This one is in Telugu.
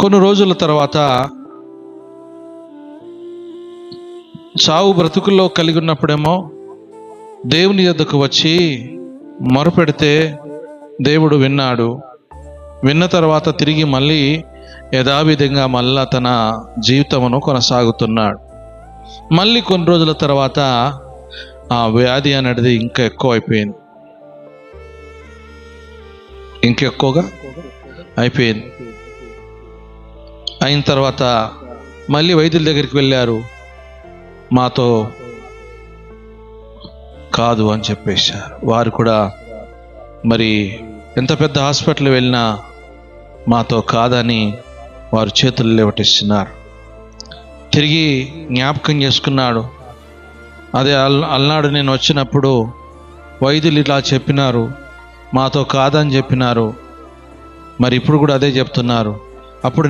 కొన్ని రోజుల తర్వాత చావు బ్రతుకుల్లో కలిగి ఉన్నప్పుడేమో దేవుని యొద్దకు వచ్చి మొరపెడితే దేవుడు విన్నాడు. విన్న తర్వాత తిరిగి మళ్ళీ యథావిధంగా మళ్ళా తన జీవితమును కొనసాగుతున్నాడు. మళ్ళీ కొన్ని రోజుల తర్వాత ఆ వ్యాధి అనేది ఇంకా ఎక్కువైపోయింది, ఇంకెక్కువగా అయిపోయింది. అయిన తర్వాత మళ్ళీ వైద్యుల దగ్గరికి వెళ్ళారు. మాతో కాదు అని చెప్పేశారు. వారు కూడా మరి ఎంత పెద్ద హాస్పిటల్ వెళ్ళినా మాతో కాదని వారు చేతులు లేవటిస్తున్నారు. తిరిగి జ్ఞాపకం చేసుకున్నాడు. అదే అలనాడు నేను వచ్చినప్పుడు వైద్యులు ఇలా చెప్పినారు, మాతో కాదని చెప్పినారు, మరి ఇప్పుడు కూడా అదే చెప్తున్నారు. అప్పుడు